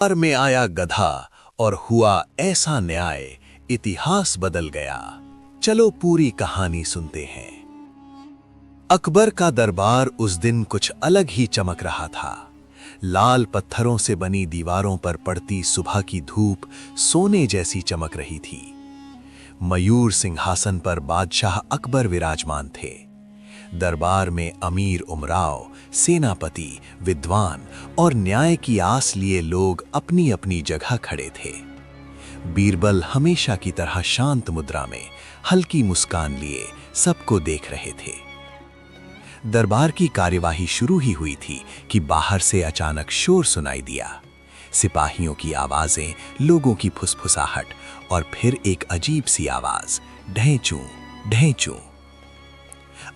पर में आया गधा और हुआ ऐसा न्याय, इतिहास बदल गया। चलो पूरी कहानी सुनते हैं। अकबर का दरबार उस दिन कुछ अलग ही चमक रहा था। लाल पत्थरों से बनी दीवारों पर पड़ती सुबह की धूप सोने जैसी चमक रही थी। मयूर सिंहासन पर बादशाह अकबर विराजमान थे। दरबार में अमीर उमराव, सेनापति, विद्वान और न्याय की आस लिए लोग अपनी अपनी जगह खड़े थे। बीरबल हमेशा की तरह शांत मुद्रा में हल्की मुस्कान लिए सबको देख रहे थे। दरबार की कार्यवाही शुरू ही हुई थी कि बाहर से अचानक शोर सुनाई दिया। सिपाहियों की आवाजें, लोगों की फुसफुसाहट और फिर एक अजीब सी आवाज, ढेंचू ढेंचू।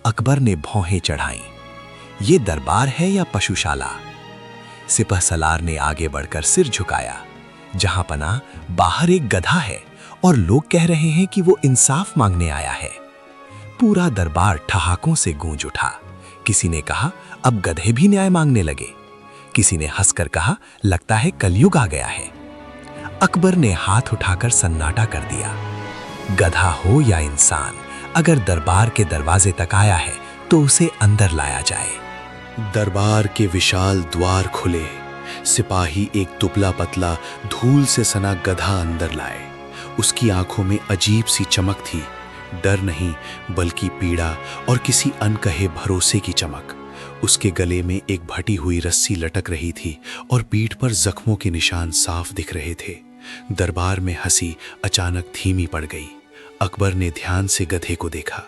अकबर ने भौहें चढ़ाईं। ये दरबार है या पशुशाला? सिपह सलार ने आगे बढ़कर सिर झुकाया। जहां पना बाहर एक गधा है और लोग कह रहे हैं कि वो इंसाफ मांगने आया है। पूरा दरबार ठहाकों से गूंज उठा। किसी ने कहा, अब गधे भी न्याय मांगने लगे। किसी ने हंसकर कहा, लगता है कलयुग आ गया है। अकबर ने हाथ उठाकर सन्नाटा कर दिया। गधा हो या इंसान, अगर दरबार के दरवाजे तक आया है तो उसे अंदर लाया जाए। दरबार के विशाल द्वार खुले। सिपाही एक दुबला पतला धूल से सना गधा अंदर लाए। उसकी आंखों में अजीब सी चमक थी, डर नहीं बल्कि पीड़ा और किसी अनकहे भरोसे की चमक। उसके गले में एक फटी हुई रस्सी लटक रही थी और पीठ पर जख्मों के निशान साफ दिख रहे थे। दरबार में हंसी अचानक धीमी पड़ गई। अकबर ने ध्यान से गधे को देखा।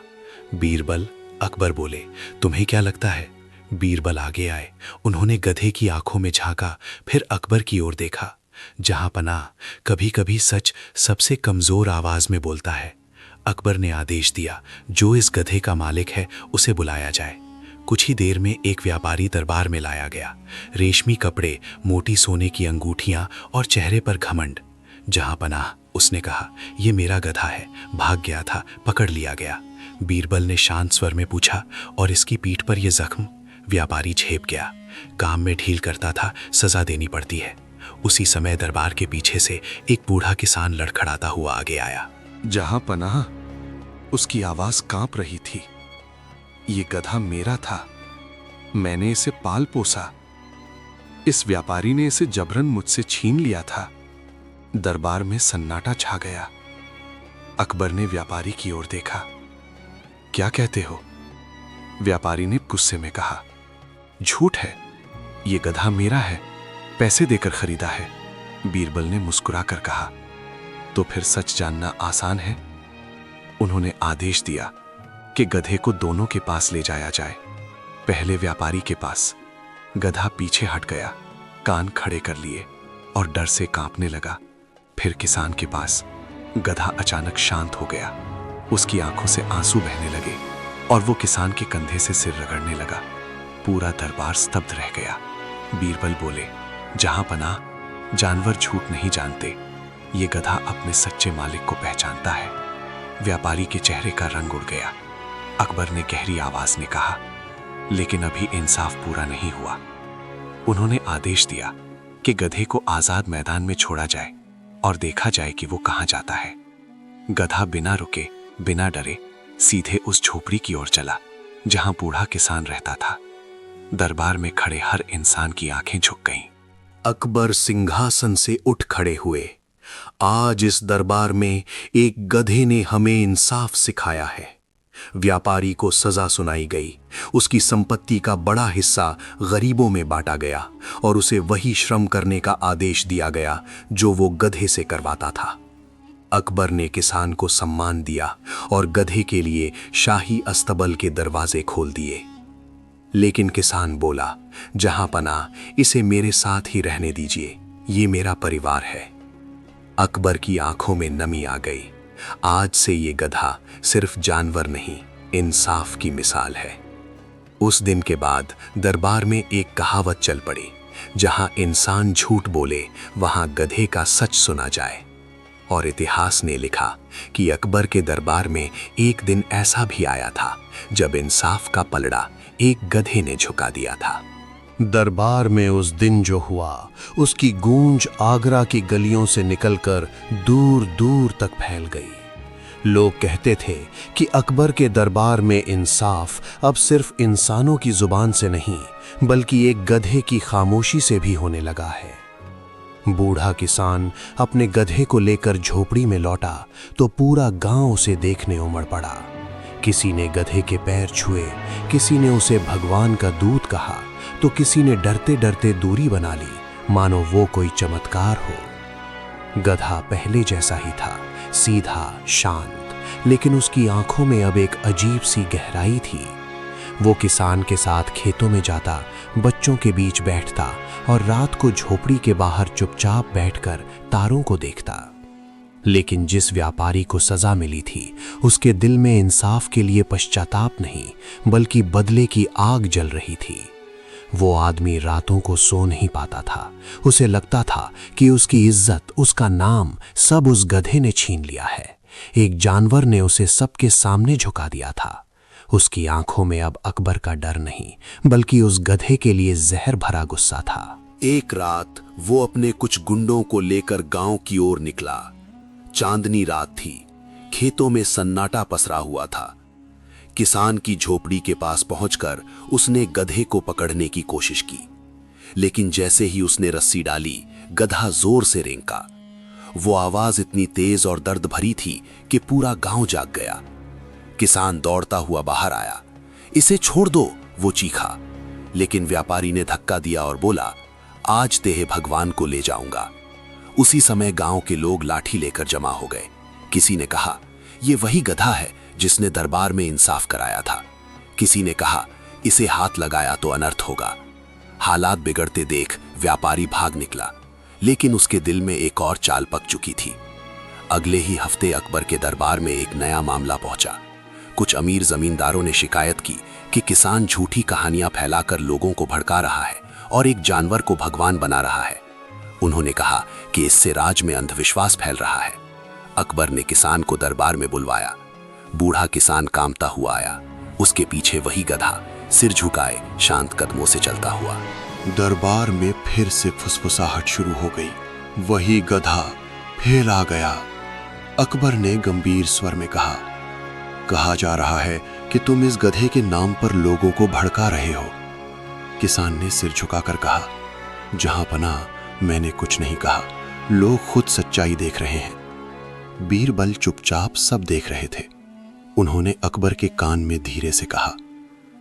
बीरबल, अकबर बोले, तुम्हें क्या लगता है? बीरबल आगे आए। उन्होंने गधे की आंखों में झांका, फिर अकबर की ओर देखा। जहां पना कभी कभी सच सबसे कमजोर आवाज में बोलता है। अकबर ने आदेश दिया, जो इस गधे का मालिक है उसे बुलाया जाए। कुछ ही देर में एक व्यापारी दरबार में लाया गया। रेशमी कपड़े, मोटी सोने की अंगूठियां और चेहरे पर घमंड। जहां पनाह, उसने कहा, यह मेरा गधा है, भाग गया था, पकड़ लिया गया। बीरबल ने शांत स्वर में पूछा, और इसकी पीठ पर यह जख्म? व्यापारी झेप गया। काम में ढील करता था, सजा देनी पड़ती है। उसी समय दरबार के पीछे से एक बूढ़ा किसान लड़खड़ाता हुआ आगे आया। जहां पनाह, उसकी आवाज कांप रही थी। ये गधा मेरा था, मैंने इसे पाल पोसा। इस व्यापारी ने इसे जबरन मुझसे छीन लिया था। दरबार में सन्नाटा छा गया। अकबर ने व्यापारी की ओर देखा। क्या कहते हो? व्यापारी ने गुस्से में कहा, झूठ है, ये गधा मेरा है, पैसे देकर खरीदा है। बीरबल ने मुस्कुराकर कहा, तो फिर सच जानना आसान है। उन्होंने आदेश दिया कि गधे को दोनों के पास ले जाया जाए। पहले व्यापारी के पास। गधा पीछे हट गया, कान खड़े कर लिए और डर से कांपने लगा। फिर किसान के पास। गधा अचानक शांत हो गया। उसकी आंखों से आंसू बहने लगे और वो किसान के कंधे से सिर रगड़ने लगा। पूरा दरबार स्तब्ध रह गया। बीरबल बोले, जहां पनाह, जानवर झूठ नहीं जानते। ये गधा अपने सच्चे मालिक को पहचानता है। व्यापारी के चेहरे का रंग उड़ गया। अकबर ने गहरी आवाज में कहा, लेकिन अभी इंसाफ पूरा नहीं हुआ। उन्होंने आदेश दिया कि गधे को आजाद मैदान में छोड़ा जाए और देखा जाए कि वो कहां जाता है। गधा बिना रुके, बिना डरे सीधे उस झोपड़ी की ओर चला जहां बूढ़ा किसान रहता था। दरबार में खड़े हर इंसान की आंखें झुक गईं। अकबर सिंहासन से उठ खड़े हुए। आज इस दरबार में एक गधे ने हमें इंसाफ सिखाया है। व्यापारी को सजा सुनाई गई। उसकी संपत्ति का बड़ा हिस्सा गरीबों में बांटा गया और उसे वही श्रम करने का आदेश दिया गया जो वो गधे से करवाता था। अकबर ने किसान को सम्मान दिया और गधे के लिए शाही अस्तबल के दरवाजे खोल दिए। लेकिन किसान बोला, जहां पनाह, इसे मेरे साथ ही रहने दीजिए, ये मेरा परिवार है। अकबर की आंखों में नमी आ गई। आज से ये गधा सिर्फ जानवर नहीं, इंसाफ की मिसाल है। उस दिन के बाद दरबार में एक कहावत चल पड़ी, जहां इंसान झूठ बोले वहां गधे का सच सुना जाए। और इतिहास ने लिखा कि अकबर के दरबार में एक दिन ऐसा भी आया था जब इंसाफ का पलड़ा एक गधे ने झुका दिया था। दरबार में उस दिन जो हुआ उसकी गूंज आगरा की गलियों से निकलकर दूर दूर तक फैल गई। लोग कहते थे कि अकबर के दरबार में इंसाफ अब सिर्फ इंसानों की जुबान से नहीं बल्कि एक गधे की खामोशी से भी होने लगा है। बूढ़ा किसान अपने गधे को लेकर झोपड़ी में लौटा तो पूरा गांव उसे देखने उमड़ पड़ा। किसी ने गधे के पैर छुए, किसी ने उसे भगवान का दूत कहा तो किसी ने डरते डरते दूरी बना ली, मानो वो कोई चमत्कार हो। गधा पहले जैसा ही था, सीधा, शांत, लेकिन उसकी आंखों में अब एक अजीब सी गहराई थी। वो किसान के साथ खेतों में जाता, बच्चों के बीच बैठता और रात को झोपड़ी के बाहर चुपचाप बैठकर तारों को देखता। लेकिन जिस व्यापारी को सजा मिली थी उसके दिल में इंसाफ के लिए पश्चाताप नहीं बल्कि बदले की आग जल रही थी। वो आदमी रातों को सो नहीं पाता था। उसे लगता था कि उसकी इज्जत, उसका नाम सब उस गधे ने छीन लिया है। एक जानवर ने उसे सबके सामने झुका दिया था। उसकी आंखों में अब अकबर का डर नहीं बल्कि उस गधे के लिए जहर भरा गुस्सा था। एक रात वो अपने कुछ गुंडों को लेकर गांव की ओर निकला। चांदनी रात थी, खेतों में सन्नाटा पसरा हुआ था। किसान की झोपड़ी के पास पहुंचकर उसने गधे को पकड़ने की कोशिश की, लेकिन जैसे ही उसने रस्सी डाली, गधा जोर से रेंका। वो आवाज इतनी तेज और दर्द भरी थी कि पूरा गांव जाग गया। किसान दौड़ता हुआ बाहर आया। इसे छोड़ दो, वो चीखा, लेकिन व्यापारी ने धक्का दिया और बोला, आज तेहे भगवान को ले जाऊंगा। उसी समय गांव के लोग लाठी लेकर जमा हो गए। किसी ने कहा, ये वही गधा है जिसने दरबार में इंसाफ कराया था। किसी ने कहा, इसे हाथ लगाया तो अनर्थ होगा। हालात बिगड़ते देख व्यापारी भाग निकला, लेकिन उसके दिल में एक और चाल पक चुकी थी। अगले ही हफ्ते अकबर के दरबार में एक नया मामला पहुंचा। कुछ अमीर जमींदारों ने शिकायत की कि किसान झूठी कहानियां फैलाकर लोगों को भड़का रहा है और एक जानवर को भगवान बना रहा है। उन्होंने कहा कि इससे राज में अंधविश्वास फैल रहा है। अकबर ने किसान को दरबार में बुलवाया। बूढ़ा किसान कांपता हुआ आया। उसके पीछे वही गधा सिर झुकाए शांत कदमों से चलता हुआ। दरबार में फिर से फुसफुसाहट शुरू हो गई। वही गधा फिर आ गया। अकबर ने गंभीर स्वर में कहा जा रहा है कि तुम इस गधे के नाम पर लोगों को भड़का रहे हो। किसान ने सिर झुकाकर कहा, जहां पना मैंने कुछ नहीं कहा, लोग खुद सच्चाई देख रहे हैं। बीरबल चुपचाप सब देख रहे थे। उन्होंने अकबर के कान में धीरे से कहा,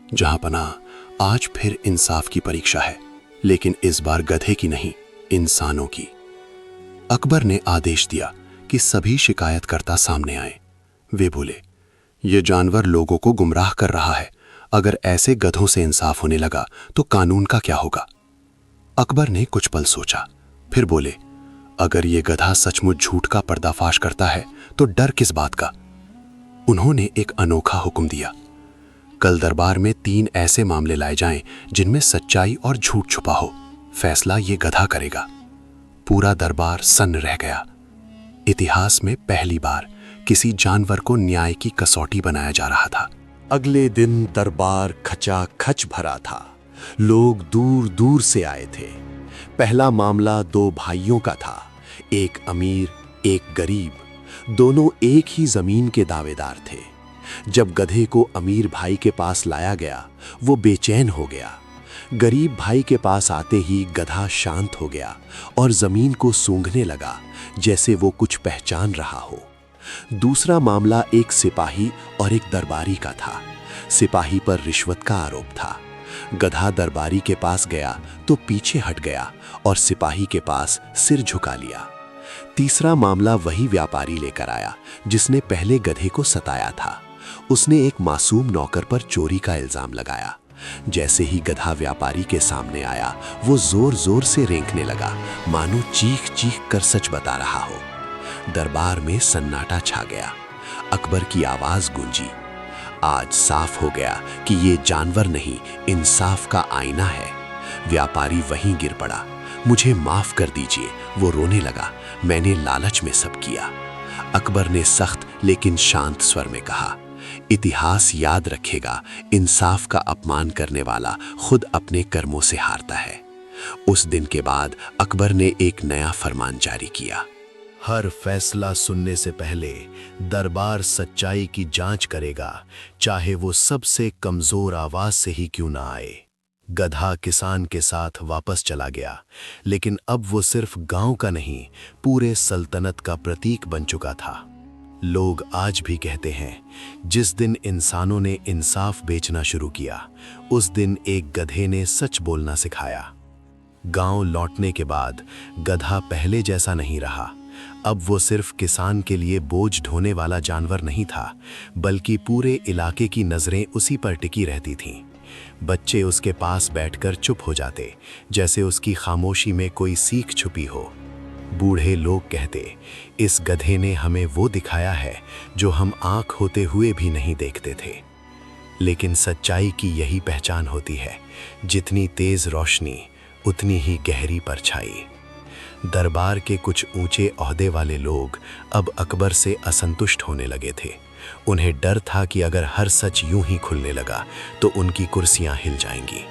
जहां पना आज फिर इंसाफ की परीक्षा है, लेकिन इस बार गधे की नहीं, इंसानों की। अकबर ने आदेश दिया कि सभी शिकायतकर्ता सामने आए। वे बोले, यह जानवर लोगों को गुमराह कर रहा है। अगर ऐसे गधों से इंसाफ होने लगा तो कानून का क्या होगा? अकबर ने कुछ पल सोचा, फिर बोले, अगर यह गधा सचमुच झूठ का पर्दाफाश करता है तो डर किस बात का? उन्होंने एक अनोखा हुक्म दिया, कल दरबार में 3 ऐसे मामले लाए जाएं जिनमें सच्चाई और झूठ छुपा हो। फैसला ये गधा करेगा। पूरा दरबार सन्न रह गया। इतिहास में पहली बार किसी जानवर को न्याय की कसौटी बनाया जा रहा था। अगले दिन दरबार खचाखच भरा था। लोग दूर दूर से आए थे। पहला मामला 2 भाइयों का था, एक अमीर, एक गरीब। दोनों एक ही जमीन के दावेदार थे। जब गधे को अमीर भाई के पास लाया गया, वो बेचैन हो गया। गरीब भाई के पास आते ही गधा शांत हो गया और जमीन को सूंघने लगा, जैसे वो कुछ पहचान रहा हो। दूसरा मामला एक सिपाही और एक दरबारी का था। सिपाही पर रिश्वत का आरोप था। गधा दरबारी के पास गया तो पीछे हट गया और सिपाही के पास सिर झुका लिया। तीसरा मामला वही व्यापारी लेकर आया जिसने पहले गधे को सताया था। उसने एक मासूम नौकर पर चोरी का इल्जाम लगाया। जैसे ही गधा व्यापारी के सामने आया, वो जोर जोर से रेंकने लगा, मानो चीख चीख कर सच बता रहा हो। दरबार में सन्नाटा छा गया। अकबर की आवाज गूंजी, आज साफ हो गया कि ये जानवर नहीं, इंसाफ का आईना है। व्यापारी वहीं गिर पड़ा। मुझे माफ कर दीजिए, वो रोने लगा, मैंने लालच में सब किया। अकबर ने सख्त लेकिन शांत स्वर में कहा, इतिहास याद रखेगा, इंसाफ का अपमान करने वाला खुद अपने कर्मों से हारता है। उस दिन के बाद अकबर ने एक नया फरमान जारी किया। हर फैसला सुनने से पहले दरबार सच्चाई की जांच करेगा, चाहे वो सबसे कमजोर आवाज से ही क्यों ना आए। गधा किसान के साथ वापस चला गया, लेकिन अब वो सिर्फ गांव का नहीं, पूरे सल्तनत का प्रतीक बन चुका था। लोग आज भी कहते हैं, जिस दिन इंसानों ने इंसाफ बेचना शुरू किया, उस दिन एक गधे ने सच बोलना सिखाया। गांव लौटने के बाद गधा पहले जैसा नहीं रहा। अब वो सिर्फ किसान के लिए बोझ ढोने वाला जानवर नहीं था, बल्कि पूरे इलाके की नजरें उसी पर टिकी रहती थीं। बच्चे उसके पास बैठकर चुप हो जाते, जैसे उसकी खामोशी में कोई सीख छुपी हो। बूढ़े लोग कहते, इस गधे ने हमें वो दिखाया है जो हम आंख होते हुए भी नहीं देखते थे। लेकिन सच्चाई की यही पहचान होती है, जितनी तेज रोशनी उतनी ही गहरी परछाई। दरबार के कुछ ऊंचे ओहदे वाले लोग अब अकबर से असंतुष्ट होने लगे थे। उन्हें डर था कि अगर हर सच यूं ही खुलने लगा तो उनकी कुर्सियां हिल जाएंगी।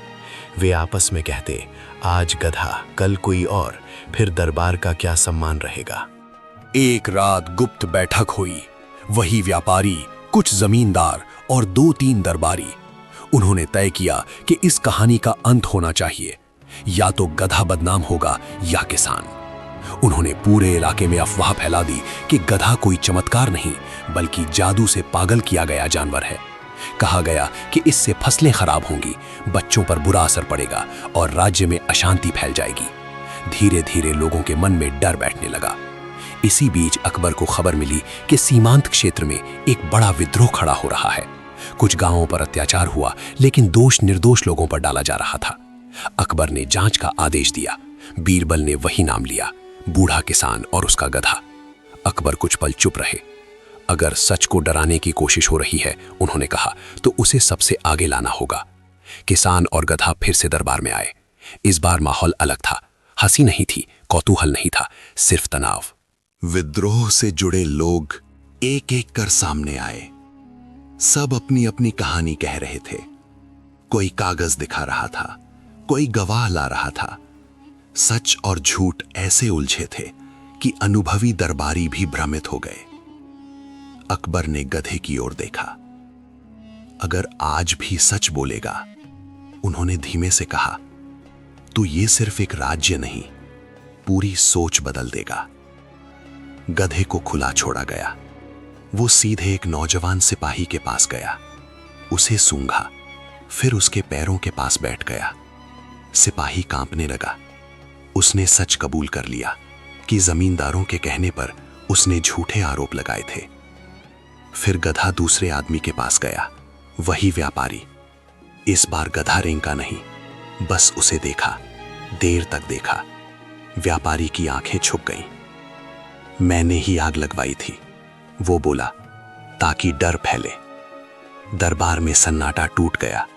वे आपस में कहते, आज गधा, कल कोई और, फिर दरबार का क्या सम्मान रहेगा। एक रात गुप्त बैठक हुई। वही व्यापारी, कुछ जमींदार और 2-3 दरबारी। उन्होंने तय किया कि इस कहानी का अंत होना चाहिए, या तो गधा बदनाम होगा या किसान। उन्होंने पूरे इलाके में अफवाह फैला दी कि गधा कोई चमत्कार नहीं, बल्कि जादू से पागल किया गया जानवर है। कहा गया कि इससे फसलें खराब होंगी, बच्चों पर बुरा असर पड़ेगा और राज्य में अशांति फैल जाएगी। धीरे धीरे लोगों के मन में डर बैठने लगा। इसी बीच अकबर को खबर मिली कि सीमांत क्षेत्र में एक बड़ा विद्रोह खड़ा हो रहा है। कुछ गांवों पर अत्याचार हुआ, लेकिन दोष निर्दोष लोगों पर डाला जा रहा था। अकबर ने जांच का आदेश दिया। बीरबल ने वही नाम लिया, बूढ़ा किसान और उसका गधा। अकबर कुछ पल चुप रहे। अगर सच को डराने की कोशिश हो रही है, उन्होंने कहा, तो उसे सबसे आगे लाना होगा। किसान और गधा फिर से दरबार में आए। इस बार माहौल अलग था। हंसी नहीं थी, कौतूहल नहीं था, सिर्फ तनाव। विद्रोह से जुड़े लोग एक एक कर सामने आए। सब अपनी अपनी कहानी कह रहे थे। कोई कागज दिखा रहा था, कोई गवाह ला रहा था। सच और झूठ ऐसे उलझे थे कि अनुभवी दरबारी भी भ्रमित हो गए। अकबर ने गधे की ओर देखा। अगर आज भी सच बोलेगा, उन्होंने धीमे से कहा, तो ये सिर्फ एक राज्य नहीं, पूरी सोच बदल देगा। गधे को खुला छोड़ा गया। वो सीधे एक नौजवान सिपाही के पास गया, उसे सूंघा, फिर उसके पैरों के पास बैठ गया। सिपाही कांपने लगा। उसने सच कबूल कर लिया कि जमींदारों के कहने पर उसने झूठे आरोप लगाए थे। फिर गधा दूसरे आदमी के पास गया, वही व्यापारी। इस बार गधा रेंका नहीं, बस उसे देखा, देर तक देखा। व्यापारी की आंखें छुप गईं। मैंने ही आग लगवाई थी, वो बोला, ताकि डर फैले। दरबार में सन्नाटा टूट गया।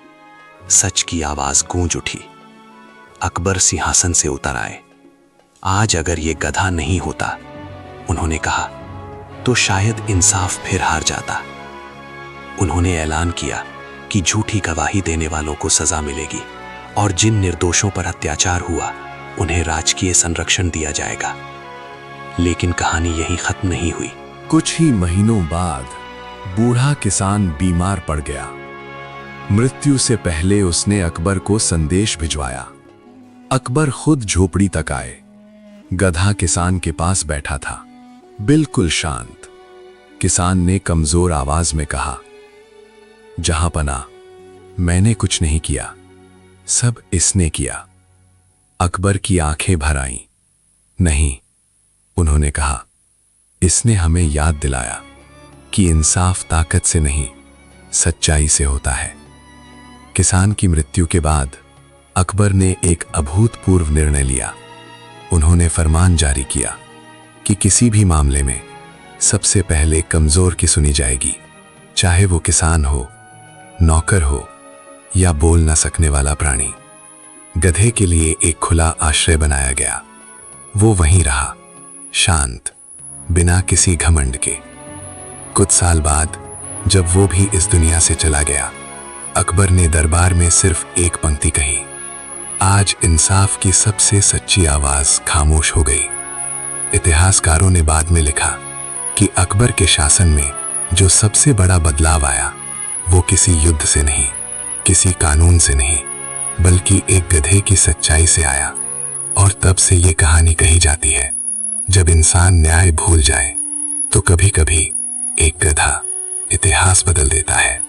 सच की आवाज गूंज उठी। अकबर सिंहासन से उतर आए। आज अगर ये गधा नहीं होता, उन्होंने कहा, तो शायद इंसाफ फिर हार जाता। उन्होंने ऐलान किया कि झूठी गवाही देने वालों को सजा मिलेगी और जिन निर्दोषों पर अत्याचार हुआ, उन्हें राजकीय संरक्षण दिया जाएगा। लेकिन कहानी यहीं खत्म नहीं हुई। कुछ ही महीनों बाद बूढ़ा किसान बीमार पड़ गया। मृत्यु से पहले उसने अकबर को संदेश भिजवाया। अकबर खुद झोपड़ी तक आए। गधा किसान के पास बैठा था, बिल्कुल शांत। किसान ने कमजोर आवाज में कहा, जहांपना, मैंने कुछ नहीं किया, सब इसने किया। अकबर की आंखें भर आईं। नहीं, उन्होंने कहा, इसने हमें याद दिलाया कि इंसाफ ताकत से नहीं, सच्चाई से होता है। किसान की मृत्यु के बाद अकबर ने एक अभूतपूर्व निर्णय लिया। उन्होंने फरमान जारी किया कि किसी भी मामले में सबसे पहले कमजोर की सुनी जाएगी, चाहे वो किसान हो, नौकर हो या बोल न सकने वाला प्राणी। गधे के लिए एक खुला आश्रय बनाया गया। वो वहीं रहा, शांत, बिना किसी घमंड के। कुछ साल बाद जब वो भी इस दुनिया से चला गया, अकबर ने दरबार में सिर्फ एक पंक्ति कही, आज इंसाफ की सबसे सच्ची आवाज खामोश हो गई। इतिहासकारों ने बाद में लिखा कि अकबर के शासन में जो सबसे बड़ा बदलाव आया वो किसी युद्ध से नहीं, किसी कानून से नहीं, बल्कि एक गधे की सच्चाई से आया। और तब से ये कहानी कही जाती है, जब इंसान न्याय भूल जाए तो कभी कभी एक गधा इतिहास बदल देता है।